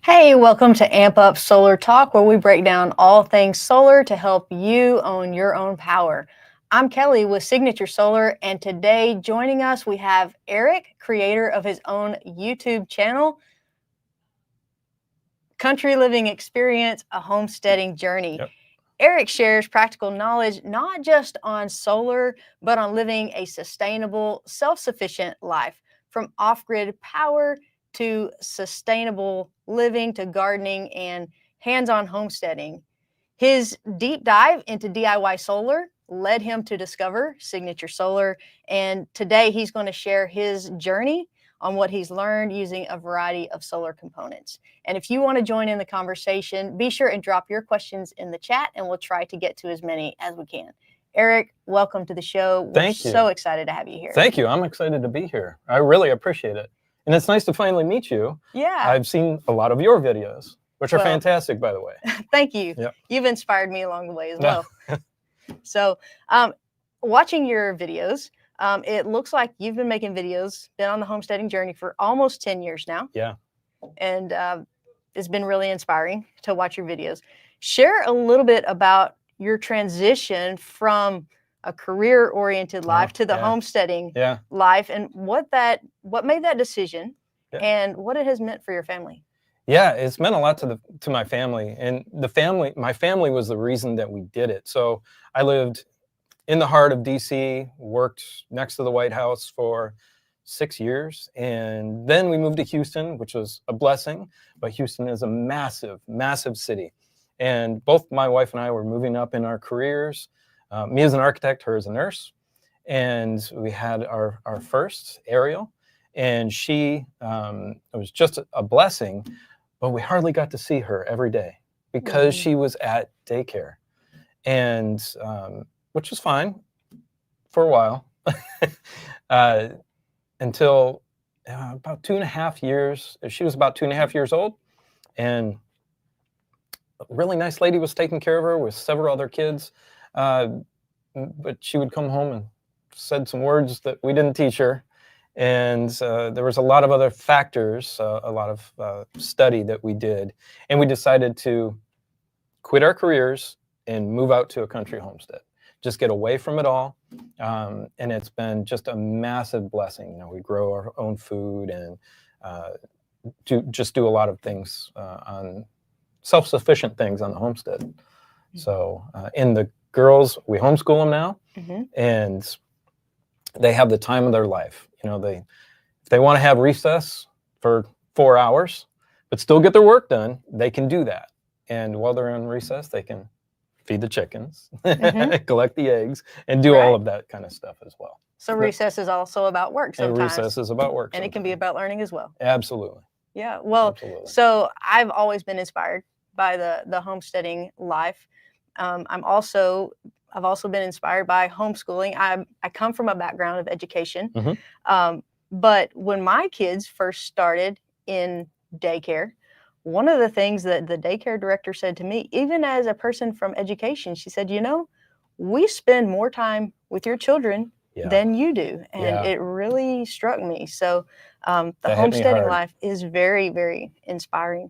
Hey, welcome to Amp Up Solar Talk, where we break down all things solar to help you own your own power. I'm Kelly with Signature Solar, and today joining us we have Eric, creator of his own YouTube channel, Country Living Experience, a Homesteading Journey. Yep. Eric shares practical knowledge not just on solar, but on living a sustainable, self-sufficient life, from off-grid power to sustainable living to gardening and hands-on homesteading. His deep dive into DIY solar led him to discover Signature Solar, and today he's going to share his journey on what he's learned using a variety of solar components. And if you want to join in the conversation, be sure and drop your questions in the chat, and we'll try to get to as many as we can. Eric, welcome to the show. Thank you. We're so excited to have you here. Thank you. I'm excited to be here. I really appreciate it. And it's nice to finally meet you. Yeah. I've seen a lot of your videos, which are fantastic, by the way. Thank you. Yep. You've inspired me along the way as well. So watching your videos, it looks like you've been making videos, been on the homesteading journey for almost 10 years now. Yeah. And it's been really inspiring to watch your videos. Share a little bit about your transition from a career-oriented life to the homesteading life, and what made that decision and what it has meant for your family. Yeah, it's meant a lot to my family, and my family was the reason that we did it. So I lived in the heart of DC, worked next to the White House for 6 years, and then we moved to Houston, which was a blessing. But Houston is a massive, massive city, and both my wife and I were moving up in our careers. Me as an architect, her as a nurse, and we had our first, Ariel, and she it was just a blessing, but we hardly got to see her every day because she was at daycare, and which was fine for a while until about 2.5 years. She was about 2.5 years old, and a really nice lady was taking care of her with several other kids. But she would come home and said some words that we didn't teach her. And there was a lot of other factors, a lot of study that we did. And we decided to quit our careers and move out to a country homestead. Just get away from it all. And it's been just a massive blessing. You know, we grow our own food and do a lot of things on self-sufficient things on the homestead. So in the girls, we homeschool them now, and they have the time of their life. You know, if they want to have recess for 4 hours, but still get their work done, they can do that. And while they're on recess, they can feed the chickens, collect the eggs, and do all of that kind of stuff as well. So recess is also about work sometimes. And recess is about work. And it can be about learning as well. Absolutely. Yeah. Well, so I've always been inspired by the homesteading life. I've also been inspired by homeschooling. I come from a background of education, but when my kids first started in daycare, one of the things that the daycare director said to me, even as a person from education, she said, you know, we spend more time with your children than you do. And it really struck me. So the homesteading life is very, very inspiring.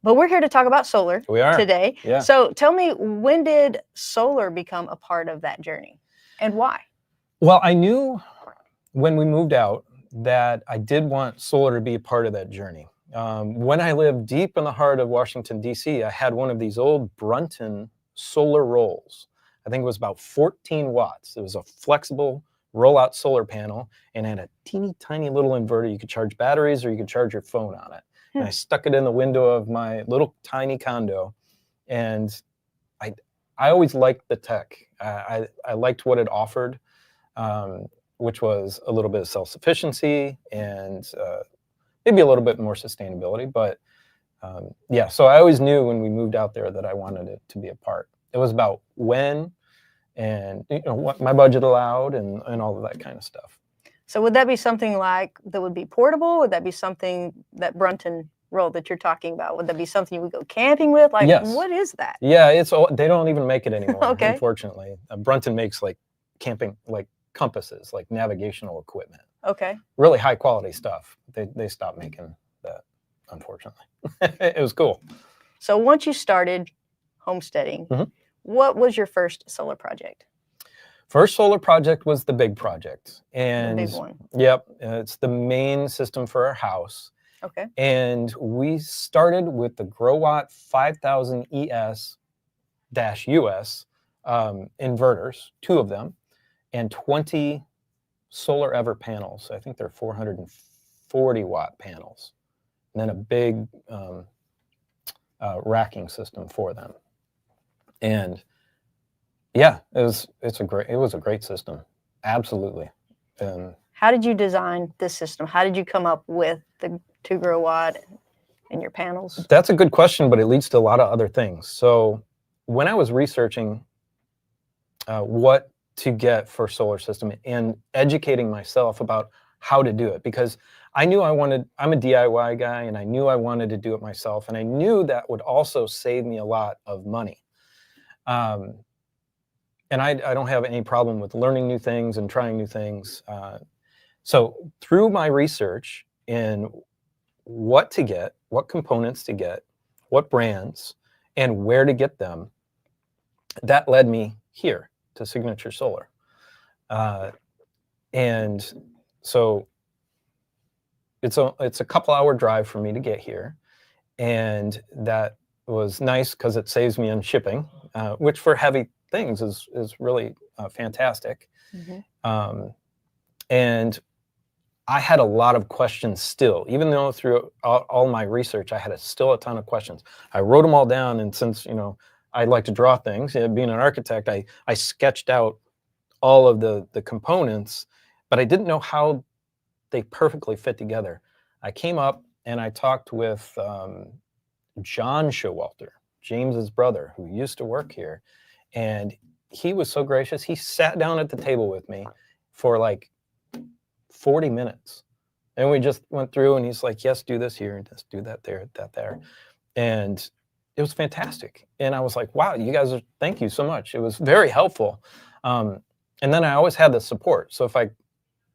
But we're here to talk about solar today. Yeah. So tell me, when did solar become a part of that journey and why? Well, I knew when we moved out that I did want solar to be a part of that journey. When I lived deep in the heart of Washington, D.C., I had one of these old Brunton solar rolls. I think it was about 14 watts. It was a flexible rollout solar panel and had a teeny tiny little inverter. You could charge batteries or you could charge your phone on it. And I stuck it in the window of my little tiny condo, and I always liked the tech. I liked what it offered, which was a little bit of self-sufficiency and maybe a little bit more sustainability. But yeah, so I always knew when we moved out there that I wanted it to be a part. It was about when and what my budget allowed and all of that kind of stuff. So would that be something like that would be portable? Would that be something, that Brunton roll that you're talking about? Would that be something you would go camping with? Like, what is that? Yeah, they don't even make it anymore, unfortunately. Brunton makes like camping, like compasses, like navigational equipment. Okay. Really high quality stuff. They stopped making that unfortunately. It was cool. So once you started homesteading, what was your first solar project? First solar project was the big project. And the big one. Yep, it's the main system for our house. Okay. And we started with the GrowWatt 5000 ES-US inverters, 2 of them, and 20 solar ever panels. I think they're 440 watt panels, and then a big racking system for them. And yeah, it was a great system. Absolutely. How did you design this system? How did you come up with the 2 GrowWatt and your panels? That's a good question, but it leads to a lot of other things. So when I was researching what to get for solar system and educating myself about how to do it, because I'm a DIY guy, and I knew I wanted to do it myself, and I knew that would also save me a lot of money. And I don't have any problem with learning new things and trying new things. So through my research in what to get, what components to get, what brands, and where to get them, that led me here to Signature Solar. And so it's a couple-hour drive for me to get here, and that was nice because it saves me on shipping, which for heavy things is really fantastic. And I had a lot of questions still, even though through all my research, I had still a ton of questions. I wrote them all down, and since I like to draw things, being an architect, I sketched out all of the components, but I didn't know how they perfectly fit together. I came up and I talked with John Showalter, James's brother, who used to work here, and he was so gracious. He sat down at the table with me for like 40 minutes, and we just went through, and he's like, yes, do this here, and just do that there, that there. And it was fantastic. And I was like, wow, you guys thank you so much. It was very helpful. And then I always had the support. So if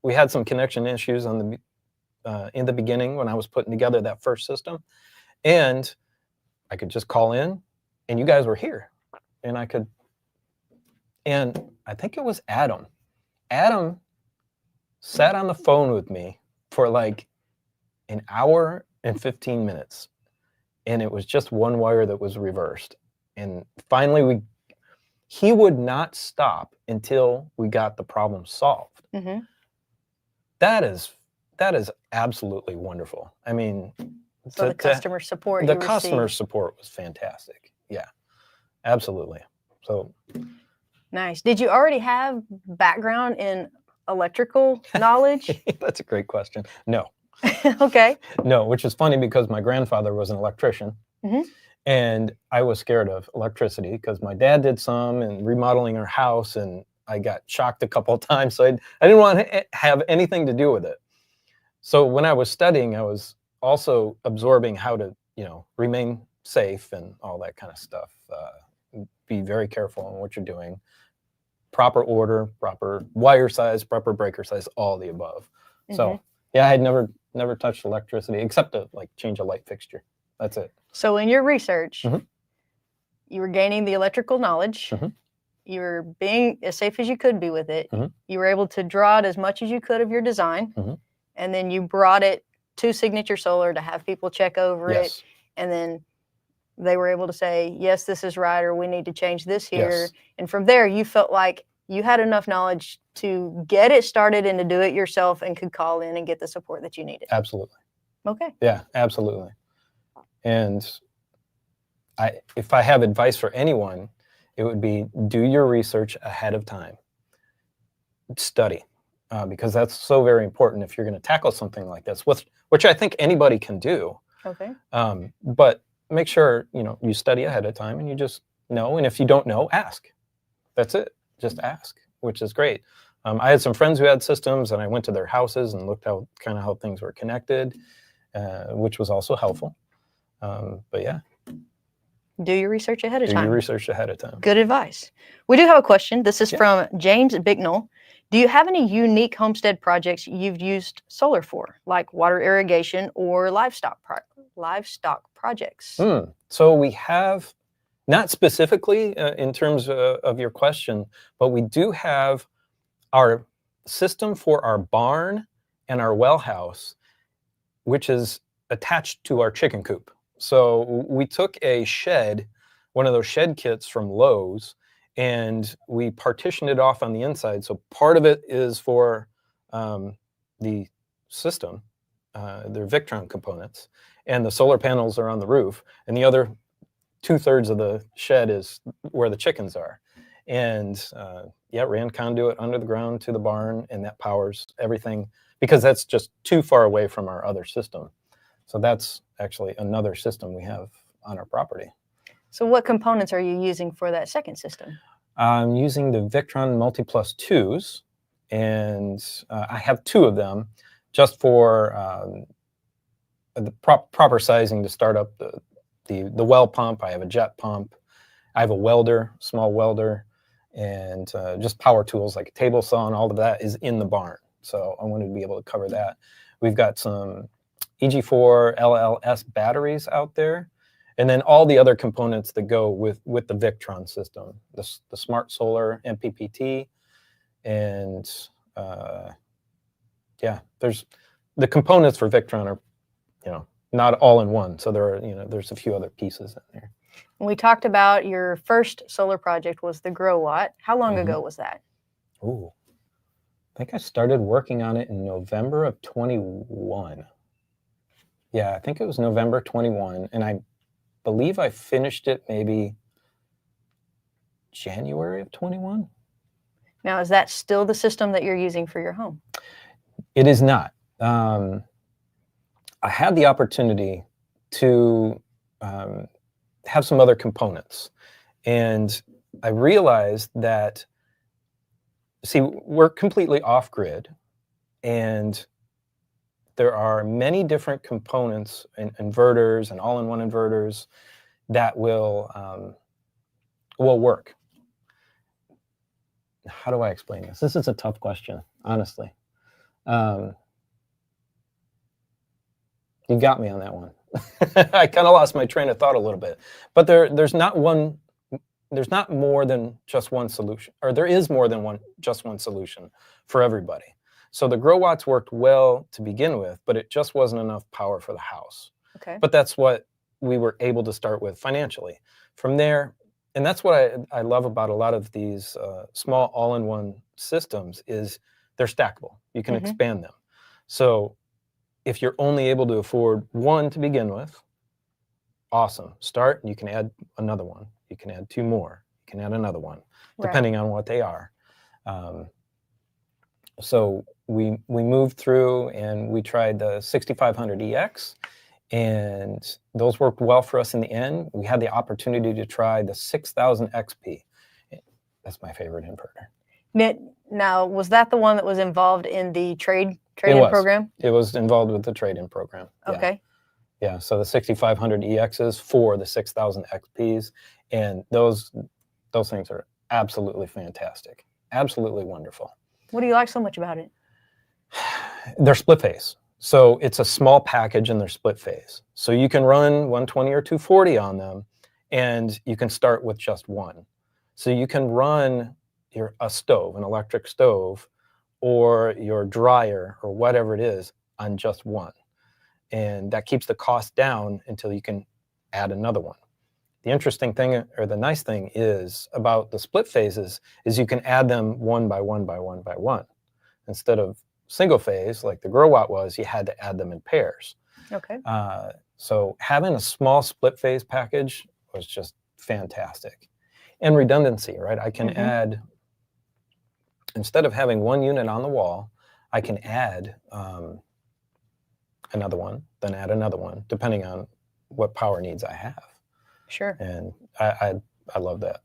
we had some connection issues in the beginning when I was putting together that first system, and I could just call in, and you guys were here, and I think it was Adam. Adam sat on the phone with me for like an hour and 15 minutes, and it was just one wire that was reversed. And finally he would not stop until we got the problem solved. That is absolutely wonderful. I mean, so the customer support support was fantastic. Yeah, absolutely. So nice. Did you already have background in electrical knowledge? That's a great question. No. Okay. No, which is funny because my grandfather was an electrician, and I was scared of electricity because my dad did some and remodeling our house, and I got shocked a couple of times. So I didn't want to have anything to do with it. So when I was studying, I was also absorbing how to, remain safe and all that kind of stuff. Be very careful on what you're doing. Proper order, proper wire size, proper breaker size, all the above. So yeah, I had never touched electricity except to like change a light fixture. That's it. So in your research, you were gaining the electrical knowledge. You were being as safe as you could be with it. You were able to draw it as much as you could of your design. And then you brought it to Signature Solar to have people check over it. And then they were able to say, yes, this is right, or we need to change this here. And from there, you felt like you had enough knowledge to get it started and to do it yourself, and could call in and get the support that you needed. Absolutely. Okay. Yeah, absolutely. And if I have advice for anyone, it would be do your research ahead of time. Study, because that's so very important if you're going to tackle something like this, which I think anybody can do. Okay. But make sure, you study ahead of time, and you just know. And if you don't know, ask. That's it. Just ask, which is great. I had some friends who had systems, and I went to their houses and looked how things were connected, which was also helpful. But yeah. Do your research ahead of time. Do your research ahead of time. Good advice. We do have a question. This is from James Bicknell. Do you have any unique homestead projects you've used solar for, like water irrigation or livestock livestock projects? So we have, not specifically in terms of your question, but we do have our system for our barn and our well house, which is attached to our chicken coop. So we took a shed, one of those shed kits from Lowe's, and we partitioned it off on the inside. So part of it is for the system, their Victron components, and the solar panels are on the roof, and the other 2/3 of the shed is where the chickens are. And yeah, ran conduit under the ground to the barn, and that powers everything, because that's just too far away from our other system. So that's actually another system we have on our property. So what components are you using for that second system? I'm using the Victron Multiplus 2s, and I have 2 of them just for the proper sizing to start up the well pump. I have a jet pump. I have a welder, small welder, and just power tools like a table saw, and all of that is in the barn. So I wanted to be able to cover that. We've got some EG4 LLS batteries out there, and then all the other components that go with the Victron system, the Smart Solar MPPT, and yeah, there's the components for Victron are, not all in one. So there are, there's a few other pieces in there. We talked about your first solar project was the Grow Watt. How long ago was that? Oh, I think I started working on it in November of 21. Yeah, I think it was November 21, and I believe I finished it maybe January of 21. Now, is that still the system that you're using for your home? It is not. I had the opportunity to have some other components, and I realized that, see, we're completely off-grid, and there are many different components and inverters and all-in-one inverters that will work. How do I explain this? This is a tough question, honestly. You got me on that one. I kind of lost my train of thought a little bit, but there's not more than just one solution, or there is more than just one solution for everybody. So the Grow Watts worked well to begin with, but it just wasn't enough power for the house. Okay. But that's what we were able to start with financially. From there, and that's what I love about a lot of these small all-in-one systems is they're stackable. You can expand them. So if you're only able to afford one to begin with, awesome. Start, and you can add another one. You can add 2 more. You can add another one, depending on what they are. So we moved through, and we tried the 6500EX, and those worked well for us in the end. We had the opportunity to try the 6000 XP. That's my favorite inverter. Now, was that the one that was involved in the trade-in program? It was involved with the trade-in program. Okay. Yeah, so the 6500 EXs for the 6000 XPs, and those things are absolutely fantastic, absolutely wonderful. What do you like so much about it? They're split phase. So it's a small package, and they're split phase. So you can run 120 or 240 on them, and you can start with just one. So you can run a stove, an electric stove, or your dryer, or whatever it is, on just one. And that keeps the cost down until you can add another one. The interesting thing, or the nice thing is about the split phases, is you can add them one by one by one by one. Instead of single phase, like the Grow Watt was, you had to add them in pairs. Okay. So having a small split phase package was just fantastic. And redundancy, right? I can add, instead of having one unit on the wall, I can add another one, then add another one, depending on what power needs I have. Sure. And I love that.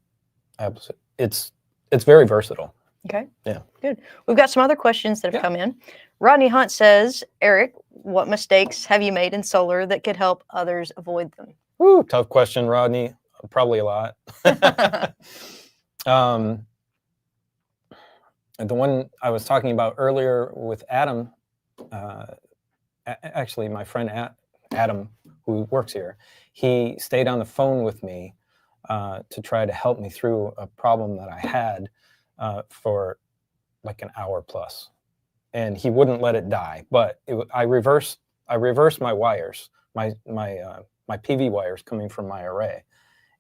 It's very versatile. Okay. Yeah. Good. We've got some other questions that have come in. Rodney Hunt says, Eric, what mistakes have you made in solar that could help others avoid them? Woo, tough question, Rodney. Probably a lot. The one I was talking about earlier with Adam, actually my friend Adam, who works here, he stayed on the phone with me to try to help me through a problem that I had for like an hour plus, and he wouldn't let it die. But I reversed my wires, my PV wires coming from my array,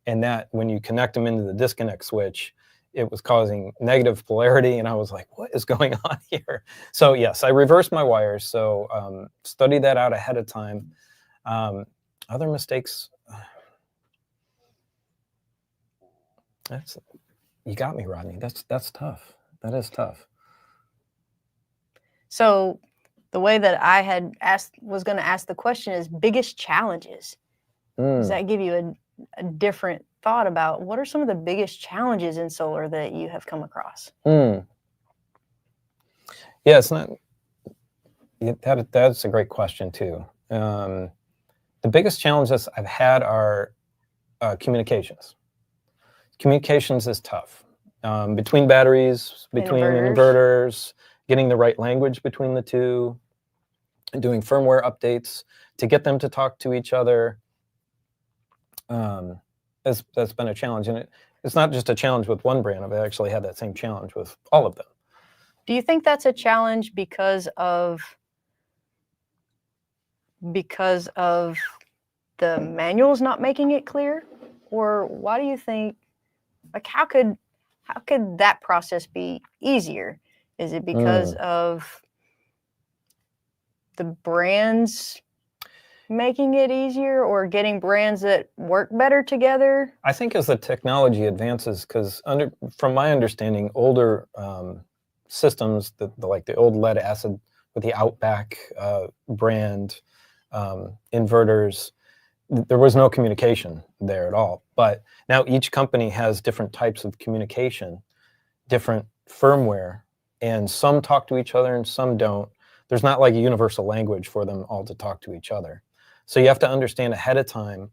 and that when you connect them into the disconnect switch, it was causing negative polarity, and I was like, what is going on here? So yes, I reversed my wires. So study that out ahead of time. Other mistakes, you got me, Rodney. That's tough. That is tough. So the way that I was going to ask the question is biggest challenges. Does that give you a different thought about what are some of the biggest challenges in solar that you have come across? Yeah, it's not. That's a great question too. The biggest challenges I've had are communications. Communications is tough. Between batteries, between inverters, getting the right language between the two, doing firmware updates to get them to talk to each other. That's been a challenge, and it's not just a challenge with one brand. I've actually had that same challenge with all of them. Do you think that's a challenge because of the manuals not making it clear, or why do you think, like, how could that process be easier? Is it because of the brands making it easier, or getting brands that work better together? I think as the technology advances, because from my understanding, older systems, like the old lead acid with the Outback brand inverters, there was no communication there at all. But now each company has different types of communication, different firmware, and some talk to each other and some don't. There's not like a universal language for them all to talk to each other. So you have to understand ahead of time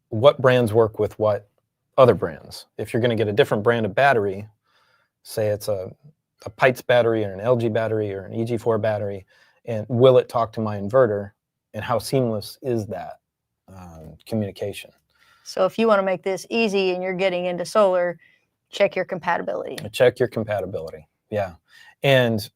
what brands work with what other brands. If you're going to get a different brand of battery, say it's a Pites battery or an LG battery or an EG4 battery, and will it talk to my inverter, and how seamless is that communication? So if you want to make this easy and you're getting into solar, check your compatibility. Check your compatibility, yeah. And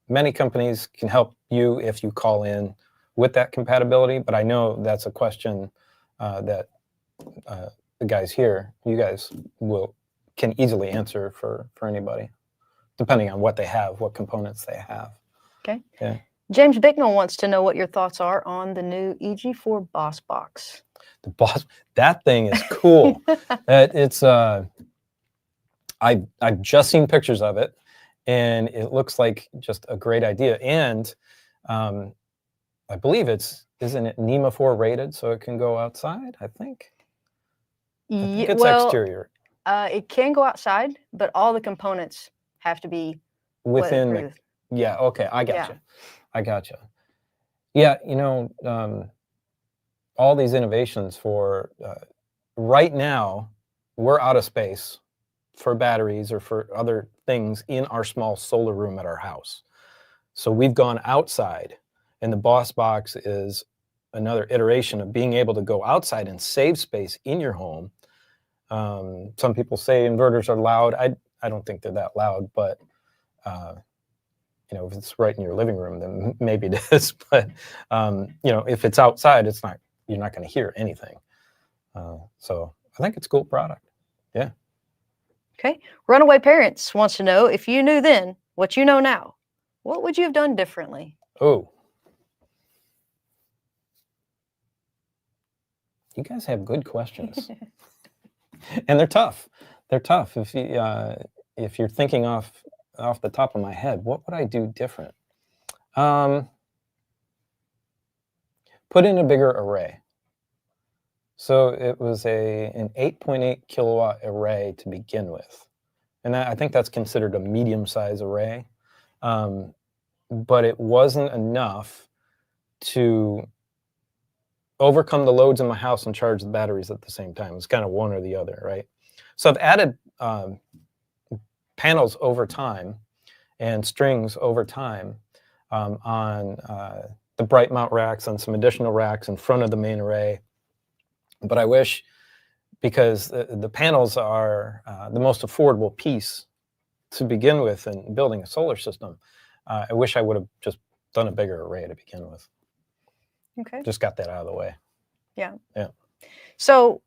many companies can help you if you call in with that compatibility, but I know that's a question that the guys here, you guys can easily answer for anybody, depending on what they have, what components they have. Okay. Yeah. James Bicknell wants to know what your thoughts are on the new EG4 Boss Box. The Boss, that thing is cool. It's I've just seen pictures of it, and it looks like just a great idea. And I believe isn't it NEMA 4 rated, so it can go outside? I think it's exterior. It can go outside, but all the components have to be within. Yeah. Okay. I gotcha. Yeah. All these innovations for right now, we're out of space for batteries or for other things in our small solar room at our house. So we've gone outside, and the Boss Box is another iteration of being able to go outside and save space in your home. Some people say inverters are loud. I don't think they're that loud, but if it's right in your living room, then maybe it is. But if it's outside, you're not going to hear anything. So I think it's a cool product. Yeah. Okay. Runaway Parents wants to know, if you knew then what you know now, what would you have done differently? Oh. You guys have good questions. And they're tough. They're tough. If you're thinking off the top of my head, what would I do different? Put in a bigger array. So it was an 8.8 kilowatt array to begin with. And I think that's considered a medium-size array. But it wasn't enough to overcome the loads in my house and charge the batteries at the same time. It's kind of one or the other, right? So I've added panels over time and strings over time on the bright mount racks and some additional racks in front of the main array. But I wish, because the panels are the most affordable piece to begin with in building a solar system, I wish I would have just done a bigger array to begin with. Okay. Just got that out of the way. Yeah. Yeah. So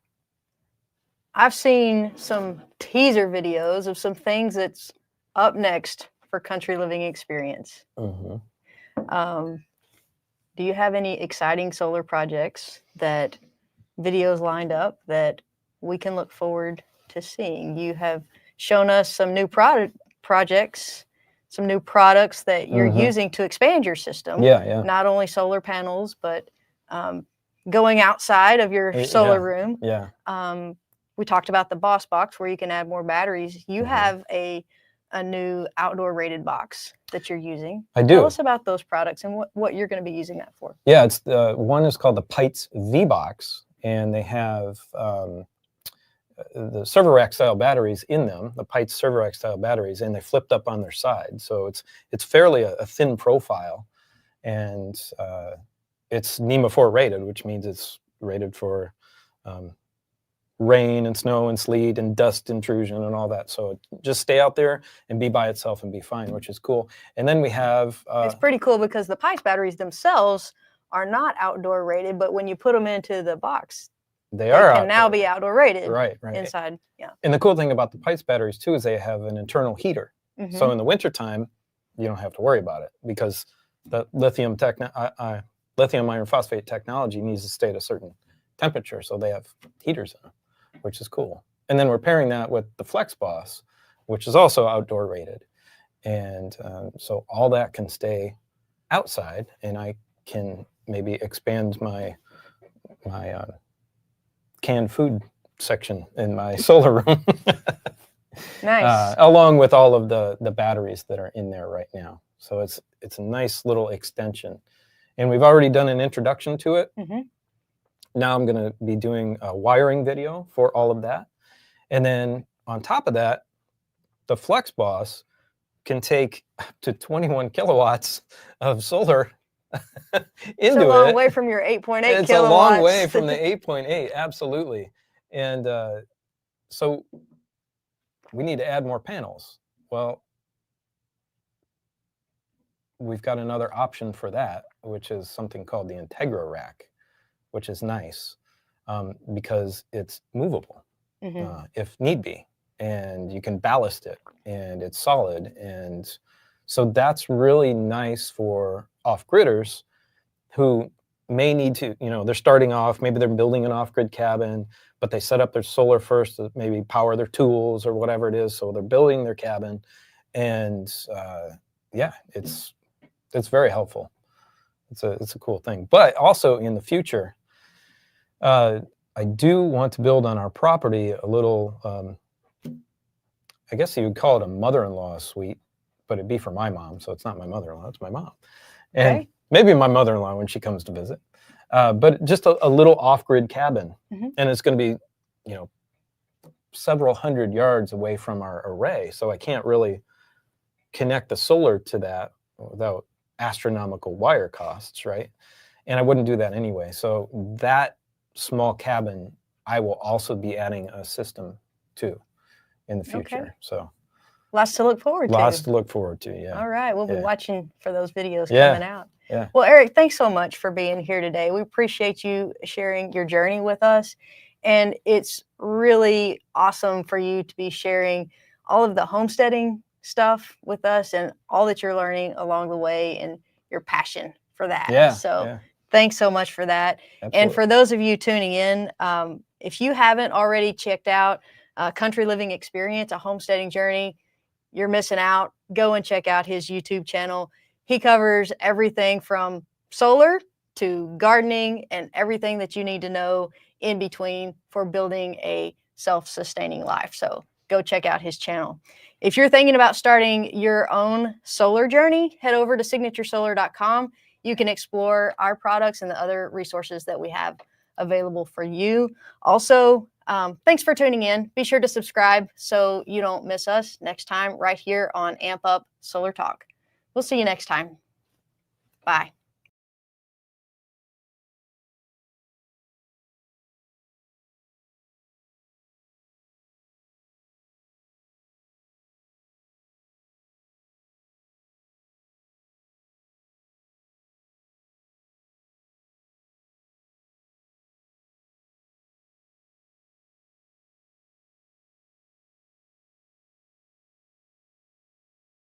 I've seen some teaser videos of some things that's up next for Country Living Experience. Mm-hmm. Do you have any exciting solar projects that videos lined up that we can look forward to seeing? You have shown us some new projects, some new products that you're using to expand your system. Yeah. Not only solar panels, but going outside of your solar room. Yeah. We talked about the Boss Box where you can add more batteries. You have a new outdoor rated box that you're using. I do. Tell us about those products and what you're going to be using that for. Yeah, it's one is called the Pites V Box, and they have the server rack style batteries in them, the Pites server rack style batteries, and they flipped up on their side. So it's fairly a thin profile, and it's NEMA 4 rated, which means it's rated for rain and snow and sleet and dust intrusion and all that. So just stay out there and be by itself and be fine, which is cool. And then we have it's pretty cool because the Pites batteries themselves are not outdoor rated, but when you put them into the box, they can now be outdoor rated. Right. Inside. Yeah. And the cool thing about the Pites batteries too is they have an internal heater. So in the wintertime, you don't have to worry about it because the lithium iron phosphate technology needs to stay at a certain temperature. So they have heaters in them, which is cool. And then we're pairing that with the Flex Boss, which is also outdoor rated. And so all that can stay outside, and I can maybe expand my canned food section in my solar room. Nice. Along with all of the batteries that are in there right now. So it's a nice little extension. And we've already done an introduction to it. Now I'm going to be doing a wiring video for all of that. And then on top of that, the Flex Boss can take up to 21 kilowatts of solar into it. It's a long way from your 8.8 kilowatts. It's a long way from the 8.8, absolutely. And so we need to add more panels. Well, we've got another option for that, which is something called the Integra rack, which is nice because it's movable if need be, and you can ballast it, and it's solid. And so that's really nice for off-gridders who may need to, they're starting off, maybe they're building an off-grid cabin, but they set up their solar first to maybe power their tools or whatever it is. So they're building their cabin, and yeah, it's very helpful. It's a cool thing. But also in the future, I do want to build on our property a little, I guess you would call it a mother-in-law suite, but it'd be for my mom. So it's not my mother-in-law, it's my mom. And maybe my mother-in-law when she comes to visit. But just a little off-grid cabin. And it's going to be, several hundred yards away from our array. So I can't really connect the solar to that without astronomical wire costs, right? And I wouldn't do that anyway. So that small cabin, I will also be adding a system to in the future. So lots to look forward to. Lots to look forward to, yeah. All right, we'll be watching for those videos coming out. Yeah. Well, Eric, thanks so much for being here today. We appreciate you sharing your journey with us. And it's really awesome for you to be sharing all of the homesteading stuff with us and all that you're learning along the way and your passion for that. Thanks so much for that. Absolutely. And for those of you tuning in, if you haven't already checked out Country Living Experience, a homesteading journey, you're missing out. Go and check out his YouTube channel. He covers everything from solar to gardening and everything that you need to know in between for building a self-sustaining life. So go check out his channel. If you're thinking about starting your own solar journey, head over to signaturesolar.com. You can explore our products and the other resources that we have available for you. Also, thanks for tuning in. Be sure to subscribe so you don't miss us next time right here on Amp Up Solar Talk. We'll see you next time. Bye.